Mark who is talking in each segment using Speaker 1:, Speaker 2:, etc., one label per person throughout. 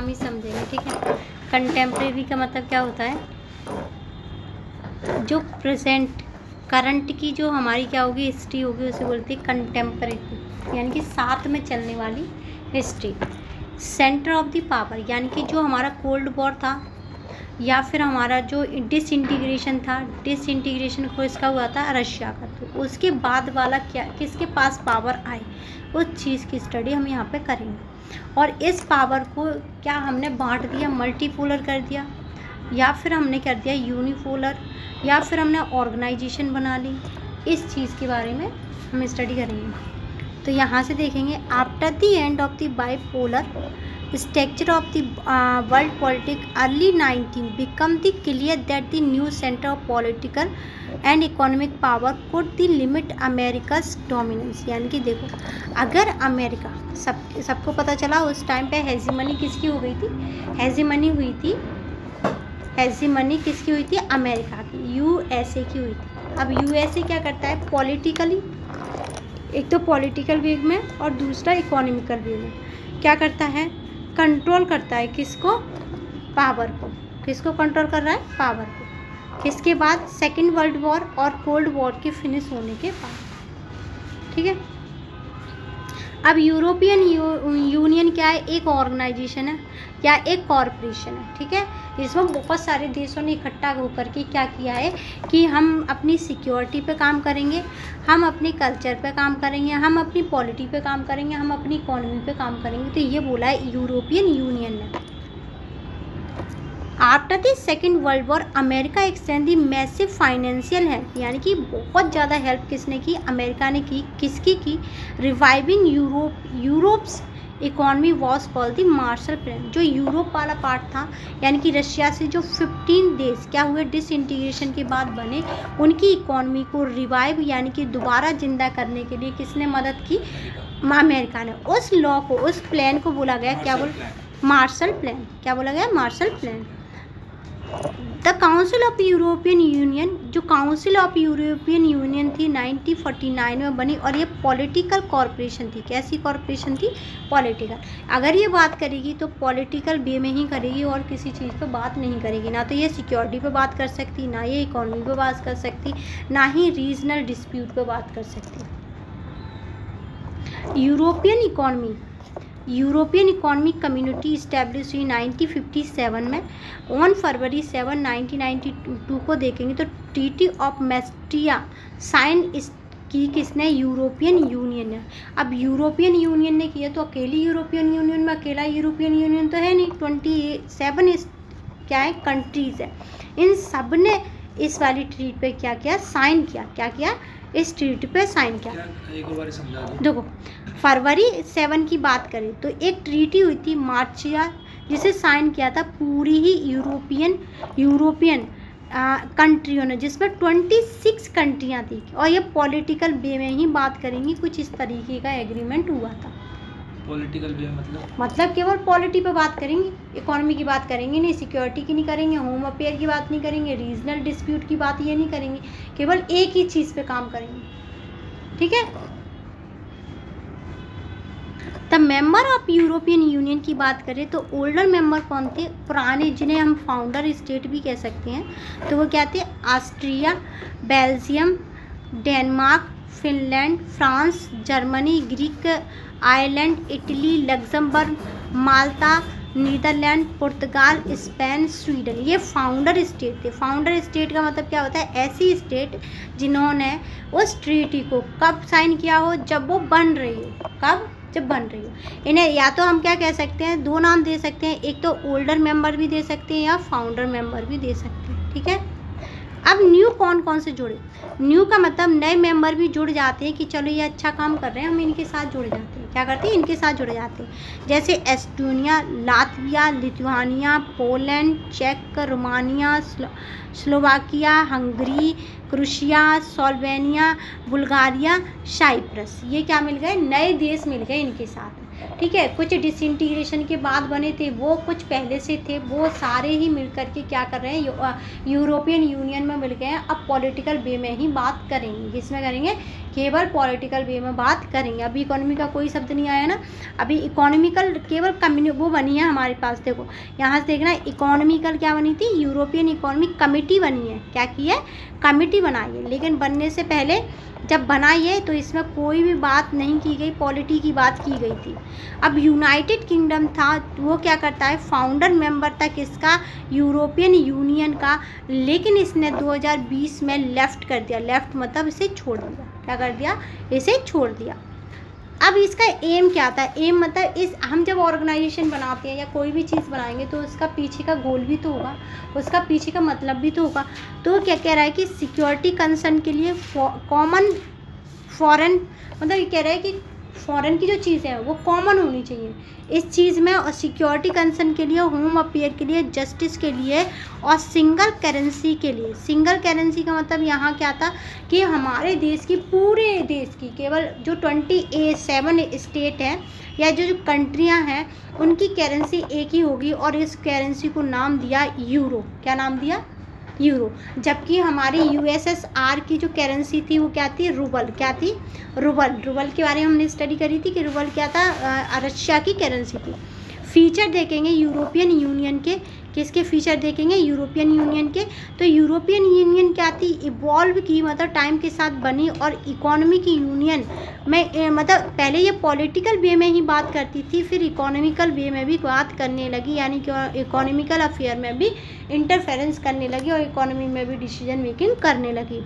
Speaker 1: नाम ही समझेंगे, ठीक है। कंटेम्प्रेरी का मतलब क्या होता है, जो प्रेजेंट करंट की जो हमारी क्या होगी हिस्ट्री होगी उसे बोलते हैं कंटेम्प्रेरी, यानी कि साथ में चलने वाली history. Centre of the power, यानी कि जो हमारा कोल्ड वॉर था या फिर हमारा जो डिसइंटीग्रेशन था, डिसइंटीग्रेशन किसका हुआ था, रशिया का, तो उसके बाद वाला क्या किसके पास पावर आए उस चीज़ की स्टडी हम यहाँ पे करेंगे। और इस पावर को क्या हमने बांट दिया, मल्टीपोलर कर दिया, या फिर हमने कर दिया यूनिपोलर, या फिर हमने ऑर्गेनाइजेशन बना ली, इस चीज़ के बारे में हम स्टडी करेंगे। तो यहाँ से देखेंगे after the end of the bipolar structure of the world politics early 19 become the clear that the new center of political and economic power could the limit America's dominance। यानी कि देखो, अगर अमेरिका सबको पता चला उस टाइम पे hegemony किसकी हो गई थी, हेजीमनी किसकी हुई थी, अमेरिका की, यूएसए की हुई थी। अब यूएसए क्या करता है पॉलिटिकली, एक तो पॉलिटिकल वे में और दूसरा इकोनॉमिकल वे में क्या करता है, कंट्रोल करता है किसको, पावर को। किसको कंट्रोल कर रहा है, पावर को। किसके बाद, सेकेंड वर्ल्ड वॉर और कोल्ड वॉर के फिनिश होने के बाद, ठीक है। अब यूरोपियन यूनियन क्या है, एक ऑर्गेनाइजेशन है या एक कॉरपोरेशन है, ठीक है। इसमें बहुत सारे देशों ने इकट्ठा होकर के क्या किया है कि हम अपनी सिक्योरिटी पे काम करेंगे, हम अपने कल्चर पे काम करेंगे, हम अपनी पॉलिटी पे काम करेंगे, हम अपनी इकोनॉमी पे काम करेंगे। तो ये बोला है यूरोपियन यूनियन ने। After the second world war America extend the massive financial help, यानी कि बहुत ज़्यादा हेल्प किसने की, अमेरिका ने की। किसकी की, reviving Europe's economy was called the Marshall plan. जो यूरोप वाला पार्ट था, यानी कि रशिया से जो 15 देश क्या हुए डिसइंटीग्रेशन के बाद बने, उनकी इकॉनमी को रिवाइव यानी कि दोबारा जिंदा करने के लिए किसने मदद की, अमेरिका ने। उस लॉ को, उस प्लान को बोला गया क्या, मार्शल प्लान। क्या बोला गया, Marshall plan. The council of European union, जो काउंसिल ऑफ यूरोपियन यूनियन थी 1949 में बनी, और ये पॉलिटिकल कॉरपोरेशन थी। कैसी कॉरपोरेशन थी, पॉलिटिकल। अगर ये बात करेगी तो पॉलिटिकल वे में ही करेगी और किसी चीज़ पे बात नहीं करेगी। ना तो ये सिक्योरिटी पे बात कर सकती, ना ये इकोनॉमी पे बात कर सकती, ना ही रीजनल डिस्प्यूट पे बात कर सकती। यूरोपियन इकोनॉमिक कम्युनिटी इस्टेब्लिश हुई 1957 में। ऑन फरवरी 7 1992 को देखेंगे तो ट्रीटी ऑफ मैस्ट्रिया साइन की किसने, यूरोपियन यूनियन ने। अब यूरोपियन यूनियन ने किया तो अकेली यूरोपियन यूनियन में, अकेला यूरोपियन यूनियन तो है नहीं, 27 क्या है, कंट्रीज़ है। इन सब ने इस वाली ट्रीट पे क्या किया, साइन किया। क्या किया, इस ट्रीट पे साइन किया।
Speaker 2: एक बार समझा दो।
Speaker 1: देखो, फरवरी 7 की बात करें तो एक ट्रीटी हुई थी मार्चिया, जिसे साइन किया था पूरी ही यूरोपियन कंट्रियों ने, जिसमें 26 कंट्रियाँ थी। और ये पॉलिटिकल वे में ही बात करेंगी, कुछ इस तरीके का एग्रीमेंट हुआ था।
Speaker 2: पॉलिटिकल वे
Speaker 1: मतलब केवल पॉलिटी पे बात करेंगे, इकोनॉमी की बात करेंगे नहीं, सिक्योरिटी की नहीं करेंगे, होम अफेयर की बात नहीं करेंगे, रीजनल डिस्प्यूट की बात ये नहीं करेंगे, केवल एक ही चीज़ पे काम करेंगे, ठीक है। The member of European union की बात करें तो ओल्डर मेंबर कौन थे, पुराने, जिन्हें हम फाउंडर स्टेट भी कह सकते हैं, तो वो क्या थे, Austria, Belgium, Denmark, Finland, France, Germany, Greek, Ireland, Italy, Luxembourg, Malta, Netherland, Portugal, Spain, Sweden. ये फाउंडर स्टेट थे। फाउंडर स्टेट का मतलब क्या होता है, ऐसी स्टेट जिन्होंने उस ट्रीटी को कब साइन किया हो, जब वो बन रही हो। कब, जब बन रही हो। इन्हें या तो हम क्या कह सकते हैं, दो नाम दे सकते हैं, एक तो ओल्डर मेंबर भी दे सकते हैं या फाउंडर मेंबर भी दे सकते हैं, ठीक है। अब न्यू कौन कौन से जुड़े, न्यू का मतलब नए मेंबर भी जुड़ जाते हैं कि चलो ये अच्छा काम कर रहे हैं, हम इनके साथ जुड़ जाते हैं। क्या करते हैं, इनके साथ जुड़ जाते हैं। जैसे एस्टोनिया, लातविया, लिथुआनिया, पोलैंड, चेक, Romania, Slovakia, Hungary, Croatia, Slovenia, Bulgaria, Cyprus. ये क्या मिल गए, नए देश मिल गए इनके साथ, ठीक है। कुछ डिसइंटीग्रेशन के बाद बने थे वो, कुछ पहले से थे, वो सारे ही मिल करके क्या कर रहे हैं, यूरोपियन यूनियन में मिल गए हैं। अब पॉलिटिकल वे में ही बात करेंगे, किसमें करेंगे, केवल पॉलिटिकल वे में बात करेंगे। अभी इकोनॉमी का कोई शब्द नहीं आया ना, अभी इकोनॉमिकल केवल वो बनी है हमारे पास। देखो यहाँ से देखना, इकोनॉमिकल क्या बनी थी, यूरोपियन इकोनॉमिक कमेटी बनी है। क्या की है, कमेटी बनाई है। लेकिन बनने से पहले जब बनाई है तो इसमें कोई भी बात नहीं की गई, पॉलिटी की बात की गई थी। अब यूनाइटेड किंगडम था, वो क्या करता है, फाउंडर मेंबर था किसका, यूरोपियन यूनियन का। लेकिन इसने 2020 में लेफ्ट कर दिया। लेफ्ट मतलब इसे छोड़ दिया। क्या कर दिया, इसे छोड़ दिया। अब इसका एम क्या था, एम मतलब इस हम जब ऑर्गेनाइजेशन बनाते हैं या कोई भी चीज़ बनाएंगे तो उसका पीछे का गोल भी तो होगा, उसका पीछे का मतलब भी तो होगा। तो क्या कह रहा है कि सिक्योरिटी कंसर्न के लिए कॉमन फॉरेन, मतलब ये कह रहा है कि फॉरेन की जो चीज़ें हैं वो कॉमन होनी चाहिए इस चीज़ में, और सिक्योरिटी कंसर्न के लिए, होम अफेयर के लिए, जस्टिस के लिए और सिंगल करेंसी के लिए। सिंगल करेंसी का मतलब यहाँ क्या था कि हमारे देश की, पूरे देश की, केवल जो 27 स्टेट हैं या जो कंट्रियाँ हैं उनकी करेंसी एक ही होगी, और इस करेंसी को नाम दिया यूरो। क्या नाम दिया, यूरो। जबकि हमारी यूएसएसआर की जो करेंसी थी वो क्या थी, रूबल। क्या थी, रूबल। रूबल के बारे में हमने स्टडी करी थी कि रूबल क्या था, रशिया की करेंसी थी। फीचर देखेंगे यूरोपियन यूनियन के, किसके फीचर देखेंगे, यूरोपियन यूनियन के। तो यूरोपियन यूनियन क्या थी, इवॉल्व की, मतलब टाइम के साथ बनी, और इकोनॉमी की यूनियन में मतलब पहले ये पॉलिटिकल वे में ही बात करती थी, फिर इकोनॉमिकल वे में भी बात करने लगी, यानी कि इकोनॉमिकल अफेयर में भी इंटरफेरेंस करने लगी और इकोनॉमी में भी डिसीजन मेकिंग करने लगी।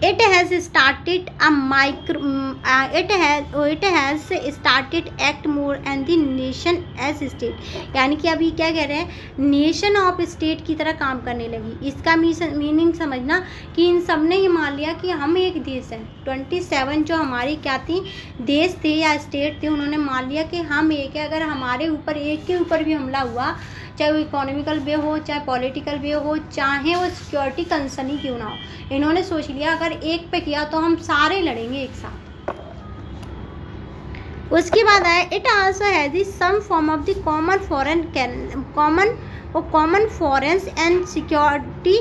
Speaker 1: It has started act more and the nation as state, यानी कि अभी क्या कह रहे हैं, नेशन ऑफ स्टेट की तरह काम करने लगी। इसका मीनिंग समझना कि इन सब ने ये मान लिया कि हम एक देश हैं। 27 जो हमारी क्या थी, देश थे या स्टेट थे, उन्होंने मान लिया कि हम एक है। अगर हमारे ऊपर एक के ऊपर भी हमला हुआ, चाहे वो इकोनॉमिकल वे हो, चाहे पॉलिटिकल वे हो, चाहे वो सिक्योरिटी कंसर्न ही क्यों ना हो, इन्होंने सोच लिया अगर एक पे किया तो हम सारे लड़ेंगे एक साथ। उसके बाद आया, it also has some form of the common foreign and security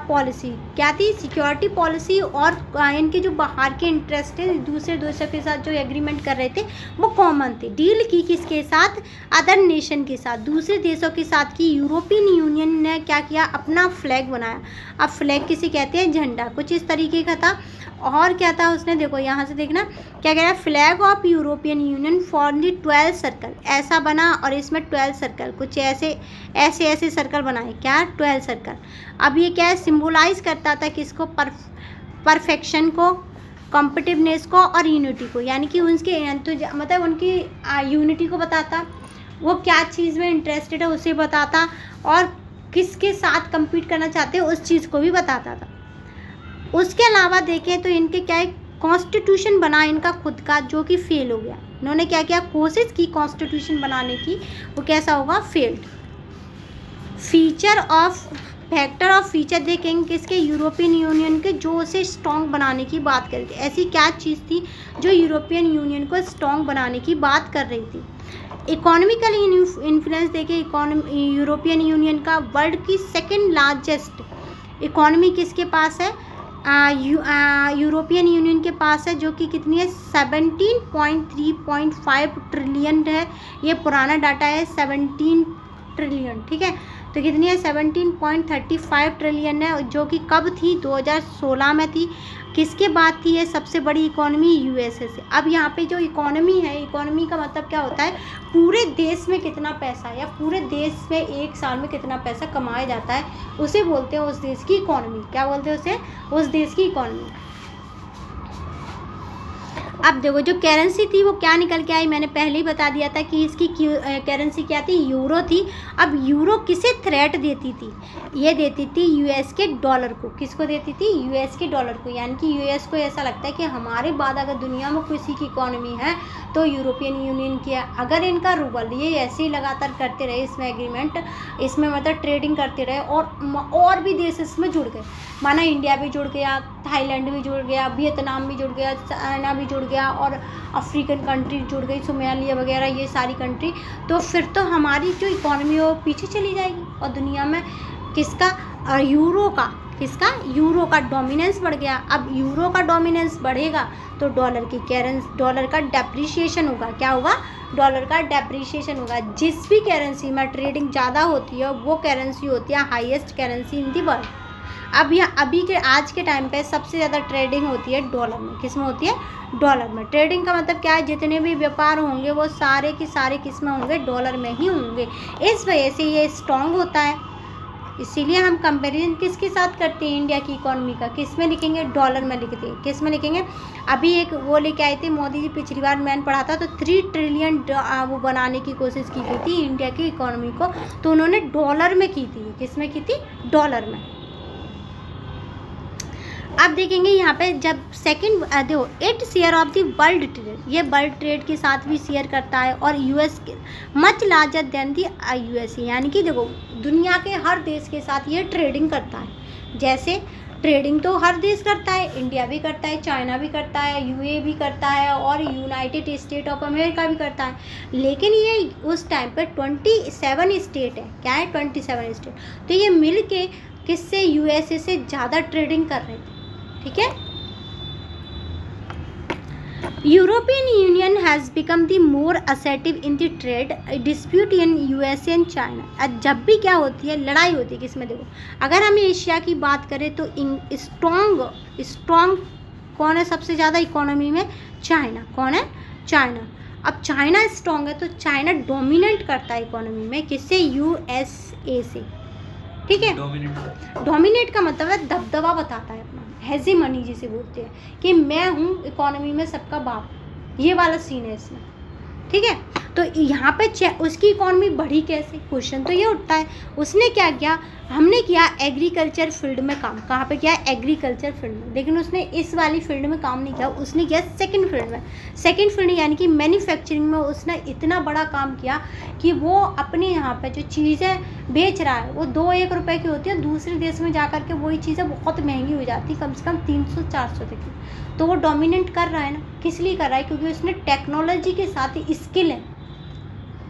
Speaker 1: policy. क्या थी, सिक्योरिटी पॉलिसी, और इनके जो बाहर के इंटरेस्ट है दूसरे देशों के साथ जो एग्रीमेंट कर रहे थे वो कॉमन थे। डील की किसके साथ, अदर नेशन के साथ, दूसरे देशों के साथ की। यूरोपियन यूनियन ने क्या किया, अपना फ्लैग बनाया। अब फ्लैग किसे कहते हैं, झंडा, कुछ इस तरीके का था। और क्या था उसने, देखो यहाँ से देखना क्या कह रहा है, flag of European union for the 12 circle, ऐसा बना, और इसमें 12 सर्कल, कुछ ऐसे सर्कल बनाए। क्या, 12 सर्कल। अब ये क्या है, सिंबलाइज करता था किसको, परफेक्शन को, कॉम्पिटिवनेस को और यूनिटी को, यानी कि उनके मतलब उनकी यूनिटी को बताता, वो क्या चीज़ में इंटरेस्टेड है उसे बताता, और किसके साथ compete करना चाहते हैं उस चीज़ को भी बताता था। उसके अलावा देखें तो इनके क्या है, कॉन्स्टिट्यूशन बना इनका खुद का, जो कि फेल हो गया। इन्होंने क्या किया, कोशिश की कॉन्स्टिट्यूशन बनाने की, वो कैसा होगा, फेल्ड। फैक्टर ऑफ फीचर देखेंगे किसके, यूरोपियन यूनियन के, जो उसे स्ट्रॉन्ग बनाने की बात कर रही थी। ऐसी क्या चीज़ थी जो यूरोपियन यूनियन को स्ट्रॉन्ग बनाने की बात कर रही थी। इकोनॉमिकल इन्फ्लुएंस देखे, यूरोपियन यूनियन का वर्ल्ड की सेकेंड लार्जेस्ट इकोनॉमी किसके पास है, यूरोपियन यूनियन के पास है, जो कि कितनी है, 17.3.5 ट्रिलियन है। ये पुराना डाटा है, 17 ट्रिलियन, ठीक है। तो कितनी है, 17.35 ट्रिलियन है, जो कि कब थी, 2016 में थी। किसके बाद थी ये सबसे बड़ी इकोनॉमी, यूएसए से। अब यहाँ पे जो इकोनॉमी है, इकोनॉमी का मतलब क्या होता है, पूरे देश में कितना पैसा या पूरे देश में एक साल में कितना पैसा कमाया जाता है, उसे बोलते हैं उस देश की इकोनॉमी। क्या बोलते हैं उसे, उस देश की इकोनॉमी। अब देखो जो करेंसी थी वो क्या निकल के आई, मैंने पहले ही बता दिया था कि इसकी करेंसी क्या थी, यूरो थी। अब यूरो किसे थ्रेट देती थी, ये देती थी यूएस के डॉलर को। किसको देती थी, यूएस के डॉलर को। यानी कि यूएस को ऐसा लगता है कि हमारे बाद अगर दुनिया में किसी की इकोनॉमी है तो यूरोपियन यूनियन की है। अगर इनका रूबल, ये ऐसे ही लगातार करते रहे, इसमें एग्रीमेंट, इसमें मतलब ट्रेडिंग करते रहे, और भी देश इसमें जुड़ गए, माना इंडिया भी जुड़ गया, थाईलैंड भी जुड़ गया, वियतनाम भी जुड़ गया, चाइना भी जुड़ गया, और अफ्रीकन कंट्री जुड़ गई, सोमालिया वगैरह, ये सारी कंट्री। तो फिर तो हमारी जो इकोनॉमी है वो पीछे चली जाएगी, और दुनिया में किसका, यूरो का किसका? यूरो का डोमिनेंस बढ़ गया। अब यूरो का डोमिनेंस बढ़ेगा तो डॉलर का डेप्रिसिएशन होगा। क्या होगा? डॉलर का डेप्रिसिएशन होगा। जिस भी करेंसी में ट्रेडिंग ज़्यादा होती है वो करेंसी होती है highest currency in the world. अब यहाँ अभी के आज के टाइम पे सबसे ज़्यादा ट्रेडिंग होती है डॉलर में। किस में होती है? डॉलर में। ट्रेडिंग का मतलब क्या है? जितने भी व्यापार होंगे वो सारे के सारे किस में होंगे? डॉलर में ही होंगे। इस वजह से ये स्ट्रॉन्ग होता है। इसीलिए हम कंपैरिजन किसके साथ करते हैं? इंडिया की इकोनॉमी का। किस में लिखेंगे? डॉलर में लिखते हैं। किस में लिखेंगे? अभी एक वो लेके आए थे मोदी जी, पिछली बार मैंने पढ़ा था, तो 3 ट्रिलियन वो बनाने की कोशिश की गई थी इंडिया की इकोनॉमी को, तो उन्होंने डॉलर में की थी। किस में की थी? डॉलर में। अब देखेंगे यहाँ पे जब सेकंड देखो 8 share of the world trade, ये वर्ल्ड ट्रेड के साथ भी शेयर करता है और यूएस के मच लार्जर देन दी यूएस, यानी कि देखो दुनिया के हर देश के साथ ये ट्रेडिंग करता है। जैसे ट्रेडिंग तो हर देश करता है, इंडिया भी करता है, चाइना भी करता है, यूए भी करता है और यूनाइटेड स्टेट ऑफ अमेरिका भी करता है। लेकिन ये उस टाइम पर 27 स्टेट है। क्या है? 27 स्टेट। तो ये मिल के किससे? यूएसए से ज़्यादा ट्रेडिंग कर रहे थे। ठीक है। European union has become the more assertive in the trade dispute in USA and China. जब भी क्या होती है? लड़ाई होती है। किसमें? देखो अगर हम एशिया की बात करें तो स्ट्रॉन्ग कौन है सबसे ज़्यादा इकोनॉमी में? चाइना। कौन है? चाइना। अब चाइना स्ट्रॉन्ग है तो चाइना डोमिनेट करता है इकोनॉमी में। किससे? यूएसए से। ठीक है। डोमिनेट का मतलब है दबदबा बताता है अपना, हेजेमनी जिसे बोलते हैं कि मैं हूँ इकोनॉमी में सबका बाप, ये वाला सीन है इसमें। ठीक है। तो यहाँ पे उसकी इकोनॉमी बढ़ी कैसे? क्वेश्चन तो ये उठता है। उसने क्या किया? हमने किया एग्रीकल्चर फील्ड में काम। कहाँ पे किया? एग्रीकल्चर फील्ड में। लेकिन उसने इस वाली फील्ड में काम नहीं किया, उसने किया सेकंड फील्ड में। सेकंड फील्ड यानी कि मैन्युफैक्चरिंग में उसने इतना बड़ा काम किया कि वो अपने यहाँ पे जो चीज़ें बेच रहा है वो 2-1 रुपए की होती है, दूसरे देश में जा कर के वही चीज़ें बहुत महंगी हो जाती है, कम से कम 300-400 तक की। तो वो डोमिनेट कर रहा है ना। किस लिए कर रहा है? क्योंकि उसने टेक्नोलॉजी के साथ स्किल है,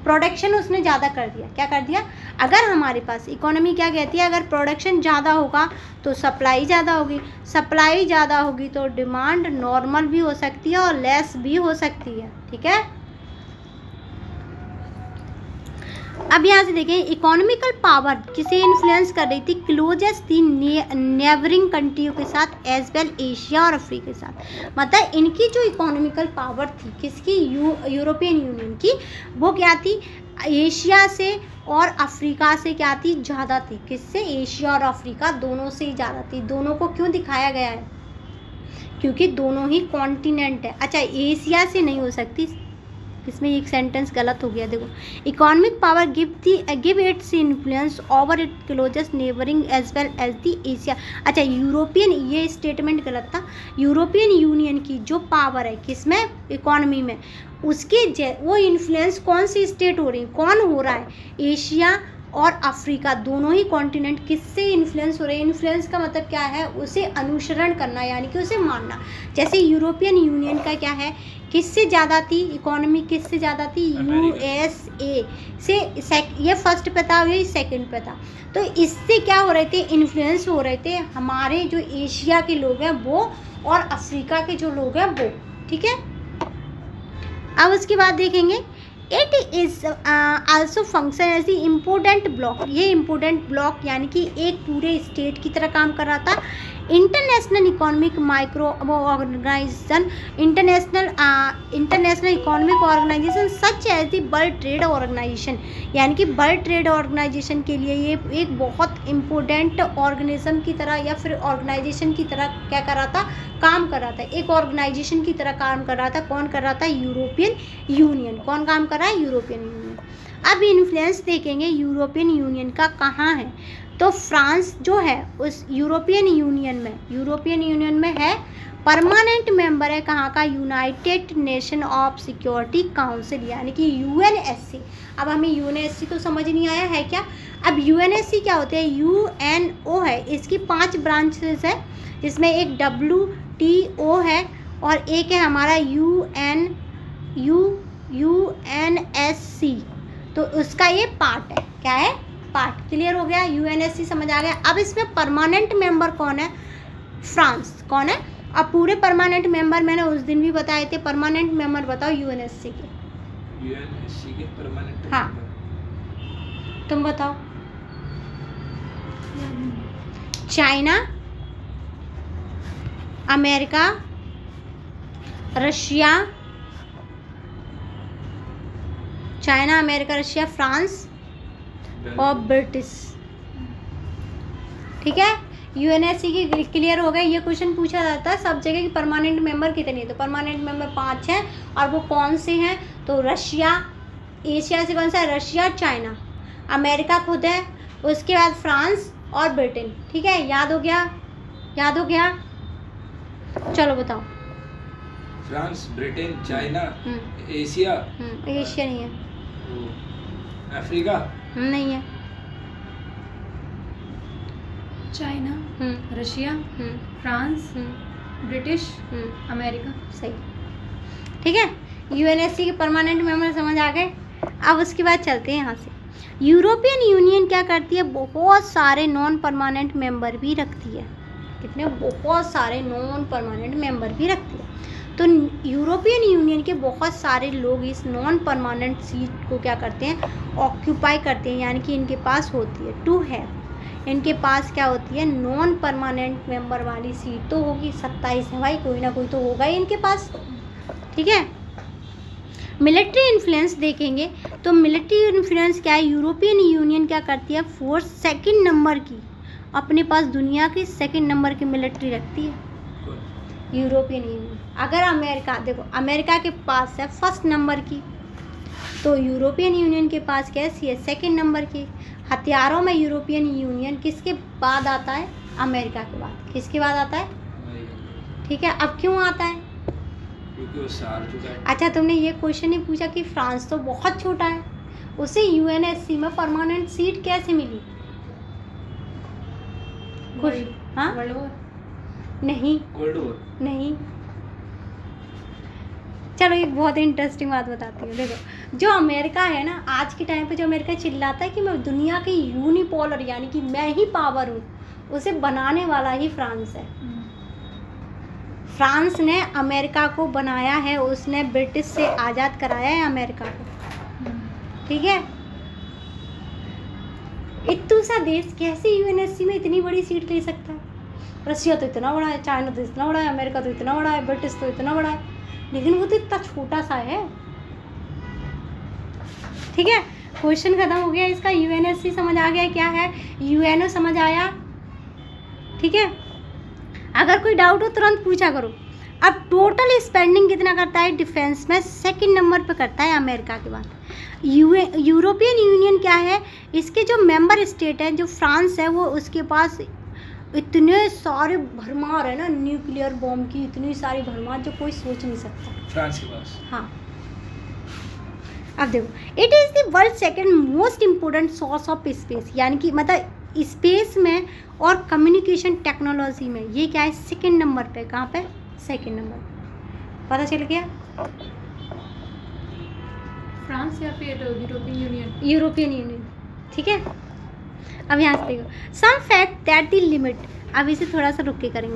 Speaker 1: प्रोडक्शन उसने ज़्यादा कर दिया। क्या कर दिया? अगर हमारे पास इकोनॉमी क्या कहती है? अगर प्रोडक्शन ज़्यादा होगा तो सप्लाई ज़्यादा होगी, सप्लाई ज़्यादा होगी तो डिमांड नॉर्मल भी हो सकती है और लेस भी हो सकती है। ठीक है। अब यहाँ से देखें इकोनॉमिकल पावर किसे इन्फ्लुएंस कर रही थी? क्लोजेस्ट थी नेबरिंग कंट्रियों के साथ एज वेल एशिया और अफ्रीका के साथ। मतलब इनकी जो इकोनॉमिकल पावर थी किसकी? यूरोपियन यूनियन की, वो क्या थी? एशिया से और अफ्रीका से क्या थी? ज़्यादा थी। किससे? एशिया और अफ्रीका दोनों से ही ज़्यादा थी। दोनों को क्यों दिखाया गया है? क्योंकि दोनों ही कॉन्टिनेंट है। अच्छा एशिया से नहीं हो सकती, इसमें एक सेंटेंस गलत हो गया। देखो economic power give its influence over it closest neighboring as well as the Asia. अच्छा यूरोपियन, ये स्टेटमेंट गलत था। यूरोपियन यूनियन की जो पावर है किसमें? इकोनॉमी में, उसके वो इन्फ्लुएंस कौन सी स्टेट हो रही है? कौन हो रहा है? एशिया और अफ्रीका दोनों ही कॉन्टिनेंट किससे इन्फ्लुएंस हो रहे हैं? इन्फ्लुएंस का मतलब क्या है? उसे अनुसरण करना, यानी कि उसे मानना। जैसे यूरोपियन यूनियन का क्या है? किससे ज़्यादा थी इकोनॉमी? किससे ज़्यादा थी? यूएसए से। ये फर्स्ट पे था, ये सेकंड पे था। तो इससे क्या हो रहे थे? इन्फ्लुएंस हो रहे थे हमारे जो एशिया के लोग हैं वो और अफ्रीका के जो लोग हैं वो। ठीक है। अब उसके बाद देखेंगे it is also function as the important block. ये इम्पोर्टेंट ब्लॉक यानी कि एक पूरे स्टेट की तरह काम कर रहा था। International economic micro organisation, international economic organisation such as the world trade organisation, यानी कि वर्ल्ड ट्रेड ऑर्गेनाइजेशन के लिए ये एक बहुत इम्पोर्टेंट ऑर्गेनिज्म की तरह या फिर ऑर्गेनाइजेशन की तरह क्या कर रहा था? काम कर रहा था। एक ऑर्गेनाइजेशन की तरह काम कर रहा था। कौन कर रहा था? European union. कौन काम कर रहा है? European union. अब इन्फ्लुएंस देखेंगे यूरोपियन यूनियन का कहाँ है? तो फ्रांस जो है उस यूरोपियन यूनियन में है, परमानेंट मेंबर है कहाँ का? United nation of security council, यानी कि यूएनएससी। अब हमें यूएनएससी तो समझ नहीं आया है क्या? अब यूएनएससी क्या होते हैं? यूएनओ है, इसकी 5 ब्रांचेस है, जिसमें एक WTO है और एक है हमारा यूएनएससी, तो उसका ये पार्ट है। क्या है? पार्ट क्लियर हो गया, यूएनएससी समझ आ गया। अब इसमें परमानेंट मेंबर कौन है? फ्रांस। कौन है? अब पूरे परमानेंट मेंबर मैंने उस दिन भी बताए थे, परमानेंट मेंबर बताओ यूएनएससी के।
Speaker 2: यूएनएससी के परमानेंट
Speaker 1: हाँ।
Speaker 2: मेंबर।
Speaker 1: तुम बताओ। China, America, Russia, China, America, Russia, France और ब्रिटिश। ठीक है, यूएनएससी की क्लियर हो गए। ये क्वेश्चन पूछा जाता है सब जगह कि परमानेंट मेंबर कितने हैं, तो परमानेंट मेंबर 5 हैं। और वो कौन से हैं? तो रशिया, एशिया से कौन सा है? रशिया, चाइना, अमेरिका खुद है, उसके बाद फ्रांस और ब्रिटेन। ठीक है, याद हो गया? याद हो गया? चलो बताओ।
Speaker 2: France, Britain, China, Asia.
Speaker 1: Asia नहीं है।
Speaker 2: अफ्रीका
Speaker 1: नहीं है।
Speaker 3: China, Russia, France, British, America.
Speaker 1: सही। ठीक है, यूएनएससी के परमानेंट मेंबर समझ आ गए। अब उसके बाद चलते हैं यहाँ से। यूरोपियन यूनियन क्या करती है? बहुत सारे नॉन परमानेंट मेंबर भी रखती है। कितने? बहुत सारे नॉन परमानेंट मेंबर भी रखती है। तो यूरोपियन यूनियन के बहुत सारे लोग इस नॉन परमानेंट सीट को क्या करते हैं? ऑक्यूपाई करते हैं, यानी कि इनके पास होती है टू हैव। इनके पास क्या होती है? नॉन परमानेंट मेंबर वाली सीट तो होगी। 27 है भाई, कोई ना कोई तो होगा ही इनके पास। ठीक है, मिलिट्री इन्फ्लुएंस देखेंगे तो मिलिट्री इन्फ्लुएंस क्या है? यूरोपियन यूनियन क्या करती है? फोर्स सेकंड नंबर की, अपने पास दुनिया की सेकंड नंबर की मिलिट्री रखती है यूरोपियन यूनियन। अगर अमेरिका, देखो अमेरिका के पास है फर्स्ट नंबर की, तो यूरोपियन यूनियन के पास कैसी है? सेकंड नंबर की। हथियारों में यूरोपियन यूनियन किसके बाद आता है? अमेरिका के बाद। किसके बाद आता है? ठीक है, अब क्यों आता है?
Speaker 2: क्योंकि वो हार चुका है।
Speaker 1: अच्छा, तुमने ये क्वेश्चन ही पूछा कि फ्रांस तो बहुत छोटा है, उसे यूएनएससी में परमानेंट सीट कैसे मिली? कुछ? हाँ,
Speaker 3: वर्ल्ड वॉर।
Speaker 1: नहीं
Speaker 2: कोल्ड वॉर।
Speaker 1: नहीं। चलो एक बहुत इंटरेस्टिंग बात बताती हूँ। देखो, जो अमेरिका है ना, आज के टाइम पे जो अमेरिका चिल्लाता है कि मैं दुनिया की यूनिपोलर, यानी कि मैं ही पावर हूँ, उसे बनाने वाला ही फ्रांस है। फ्रांस ने अमेरिका को बनाया है, उसने ब्रिटिश से आज़ाद कराया है अमेरिका को। ठीक है, इतना सा देश कैसे यूएनएससी में इतनी बड़ी सीट ले सकता है? रशिया तो इतना बड़ा है, चाइना तो इतना बड़ा है, अमेरिका तो इतना बड़ा है, ब्रिटिश तो इतना बड़ा है, लेकिन वो तो इतना छोटा सा है। ठीक है, क्वेश्चन खत्म हो गया इसका। यूएनएससी समझ आ गया क्या है, यूएनओ समझ आया। ठीक है, अगर कोई डाउट हो तुरंत पूछा करो। अब टोटल स्पेंडिंग कितना करता है डिफेंस में? सेकंड नंबर पे करता है अमेरिका के बाद। यूरोपियन यूनियन क्या है? इसके जो मेंबर स्टेट है, जो फ्रांस है, वो उसके पास इतने सारे भरमार है ना, न्यूक्लियर बॉम्ब की इतनी सारी भरमार जो कोई सोच नहीं सकता।
Speaker 2: फ्रांस के पास।
Speaker 1: हाँ, अब देखो, it is the world second most important source of space, यानी कि मतलब स्पेस में और कम्युनिकेशन टेक्नोलॉजी में ये क्या है? सेकंड नंबर पे। कहाँ पे? Second number. पता चल गया?
Speaker 3: फ्रांस या फिर यूरोपियन यूनियन?
Speaker 1: European union. ठीक है, अब यहाँ से देखो, सम फैक्ट दैट द लिमिट। अब इसे थोड़ा सा रुक के करेंगे।